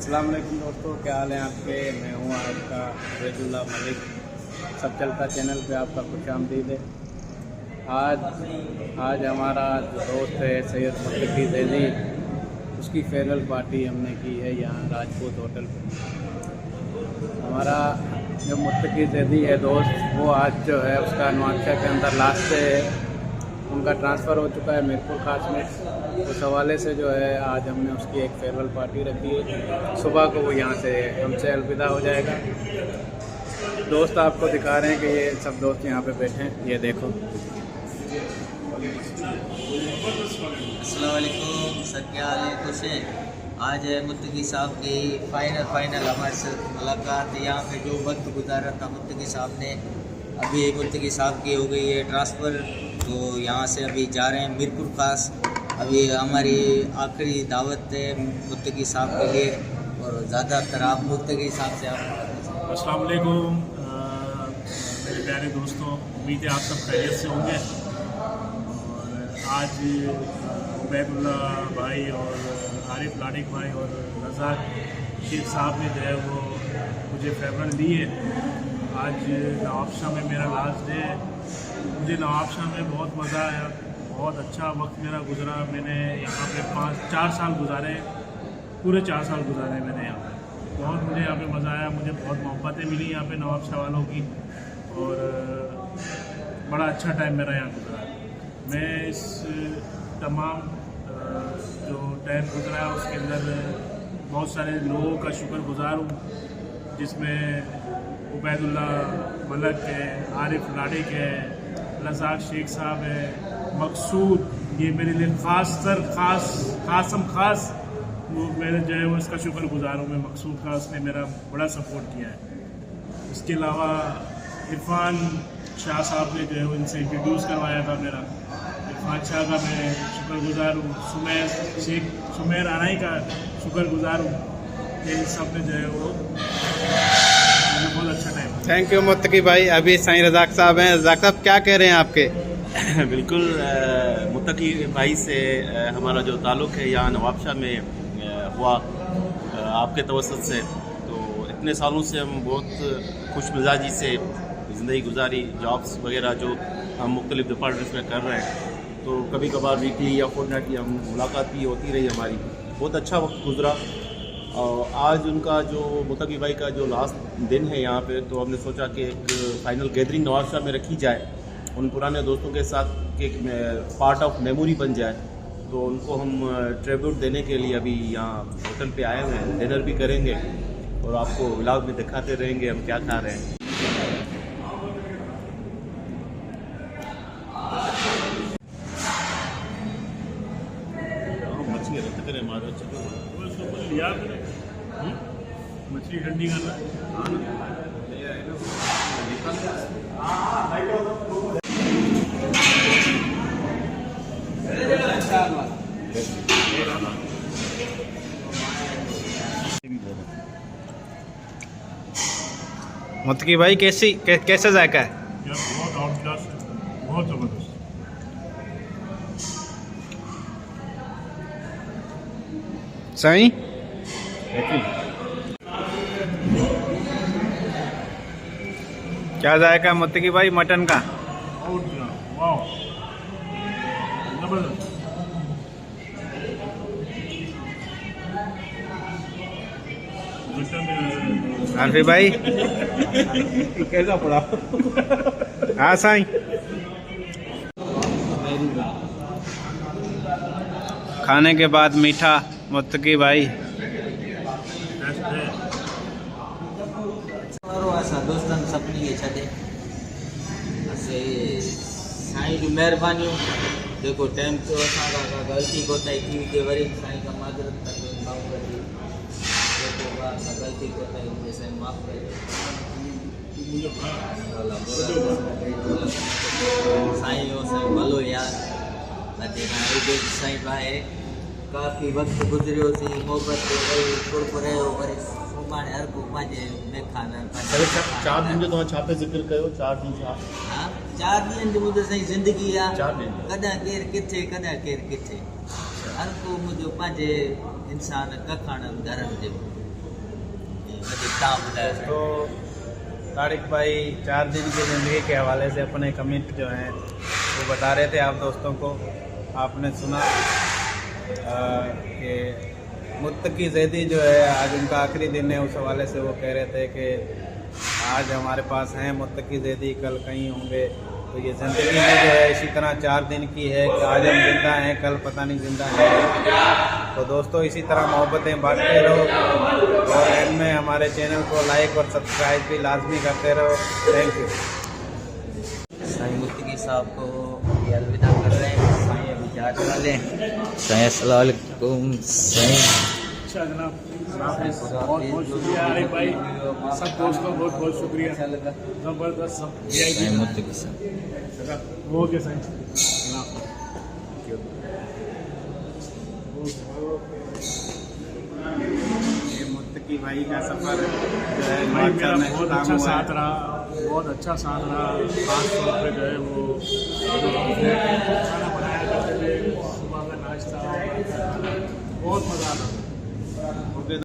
अस्सलाम वालेकुम दोस्तों, क्या हाल है आपके। मैं हूँ आपका अबैदुल्ला मलिक। सब चलता चैनल पे आपका खुशामदीद है। आज हमारा जो दोस्त है सैयद मुत्तकी ज़ैदी, उसकी फेयरवेल पार्टी हमने की है यहाँ राजपूत होटल पे। हमारा जो मुत्तकी ज़ैदी है दोस्त, वो आज जो है उसका नवाबशाह के अंदर लास्ट डे है। उनका ट्रांसफ़र हो चुका है मीरपुर खास में। उस हवाले से जो है आज हमने उसकी एक फेयरवेल पार्टी रखी है। सुबह को वो यहाँ से हमसे अलविदा हो जाएगा। दोस्त आपको दिखा रहे हैं कि ये सब दोस्त यहाँ पे बैठे हैं, ये देखो। अस्सलाम वालेकुम सर, क्या हाल है? खुश हैं? आज मुत्तकी साहब की फाइनल हमारे साथ मुलाकात। यहाँ पे जो वक्त गुजारा था मुत्तकी साहब ने, अभी मुत्तकी साहब की हो गई है ट्रांसफ़र, तो यहाँ से अभी जा रहे हैं मीरपुर खास। अभी हमारी आखिरी दावत है मुत्तकी साहब के लिए, और ज़्यादातर आप मुत्तकी साहब से आप। अस्सलाम वालेकुम मेरे प्यारे दोस्तों, उम्मीद है आप सब खैरियत से होंगे। और आज उबैदुल्ला भाई और आरिफ लाडिक भाई और रज़ाक शेख साहब ने जो है वो मुझे फेवरल दी है। आज नवाबशाह में मेरा लास्ट डे है। मुझे नवाबशाह में बहुत मज़ा आया, बहुत अच्छा वक्त मेरा गुजरा। मैंने यहाँ पे 4 साल गुजारे, पूरे 4 साल गुजारे मैंने यहाँ पे। बहुत मुझे यहाँ पे मज़ा आया, मुझे बहुत मोहब्बतें मिली यहाँ पे नवाबशाह वालों की, और बड़ा अच्छा टाइम मेरा यहाँ गुजरा। मैं इस तमाम जो टाइम गुजरा है उसके अंदर बहुत सारे लोगों का शुक्रगुजार हूँ, जिसमें उबैदुल्ला मलिक है, आरिफ लाडिक है, रज़ाक शेख साहब है, मकसूद, ये मेरे लिए खास वो मेरे जो है वो इसका शुक्रगुजार हूँ मैं मकसूद का। उसने मेरा बड़ा सपोर्ट किया है। इसके अलावा इरफान शाह साहब ने जो है वो इनसे इंट्रोड्यूस करवाया था मेरा। इरफान शाह का मैं शुक्रगुजार हूँ। सुमेर आनाई का शुक्रगुजार हूँ। इन सब ने जो है वो बहुत अच्छा टाइम। थैंक यू मुत्तकी भाई। अभी साईं रज़ाक साहब हैं। रज़ाक साहब क्या कह रहे हैं आपके? बिल्कुल, मुत्तकी भाई से हमारा जो ताल्लुक़ है यहाँ नवाबशाह में हुआ आपके तवस्सुत से, तो इतने सालों से हम बहुत खुश मिजाजी से ज़िंदगी गुजारी। जॉब्स वगैरह जो हम मुख्तलिफ़ डिपार्टमेंट्स में कर रहे हैं, तो कभी कभार वीकली या फोर्टनाइटली हम मुलाकात भी होती रही हमारी। बहुत अच्छा वक्त गुजरा। और आज उनका जो मुत्तकी भाई का जो लास्ट दिन है यहाँ पे, तो हमने सोचा कि एक फाइनल गैदरिंग नवाबशाह में रखी जाए, उन पुराने दोस्तों के साथ कि एक पार्ट ऑफ मेमोरी बन जाए। तो उनको हम ट्रिब्यूट देने के लिए अभी यहाँ होटल पे आए हुए हैं। डिनर भी करेंगे और आपको व्लॉग में दिखाते रहेंगे हम क्या खा रहे हैं। मछली रखते रहे मारो मछली ठंडी करना। मुत्तकी भाई कैसा जायका है? यार बहुत आउट क्लास है, बहुत ज़बरदस्त। सही। क्या जायका मुत्तकी भाई मटन का? आउट क्लास, वाह, ज़बरदस्त। आरफी भाई कैसा पड़ा? हाँ साईं। खाने के बाद मीठा मुत्तकी भाई। असां दोस्तनि सभिनी खे छॾे साईं जी महिरबानियूं। जेको टाइम थियो असां खां ग़लती कोताही थी हुजे, वरी साईं खां माज़रत था कयूं, माफ़ कजे। जेको असां ग़लती कोताही हुजे साईं माफ़ कजे। साईं हो साईं भलो यार। अॼु खां साईं पाए काफ़ी वक़्तु गुज़रियोसीं, मोहबत वरी कुर्ब रहियो, वरी सुभाणे हर को पंहिंजे मेखाना। 4 दिन जो तव्हां छा पे ज़िक्र कयो? 4 ॾींहं छा? हा, 4 ॾींहंनि जो मुंहिंजो साईं ज़िंदगी आहे। 4 ॾींहं कॾहिं केरु किथे, कॾहिं केरु किथे। हर को मुंहिंजो पंहिंजे इंसान कखाणनि घरनि जे कितना बताया तो तारिक भाई 4 दिन की ज़िंदगी के हवाले से अपने कमिट जो हैं वो बता रहे थे आप दोस्तों को। आपने सुना कि मुत्तकी ज़ैदी जो है आज उनका आखिरी दिन है, उस हवाले से वो कह रहे थे कि आज हमारे पास हैं मुत्तकी ज़ैदी, कल कहीं होंगे। तो ये ज़िंदगी में जो है इसी तरह 4 दिन की है कि आज हम जिंदा हैं, कल पता नहीं जिंदा हैं। तो दोस्तों इसी तरह मोहब्बतें बांटते रहो और एंड में हमारे चैनल को लाइक और सब्सक्राइब भी लाजमी करते रहो। Thank you. साईं मुत्तकी साहब को ये अलविदा कर रहे हैं। साईं अभी जाने वाले हैं। साईं अस्सलाम वालेकुम। साईं अच्छा जनाब, बहुत बहुत शुक्रिया आरिफ भाई, सब दोस्तों बहुत बहुत शुक्रिया, ज़बरदस्त सब साईं मुत्तकी साहब ओके साईं। ये मुत्तकी भाई का सफ़र जो है भाई मेरा नौचर में बहुत ख़त्म अच्छा हुआ है। साथ रहा, बहुत अच्छा साथ रहा। खास तौर पे जो है वो जो हम खाना बनाया करते थे, सुबह का नाश्ता, बहुत मज़ा आता था।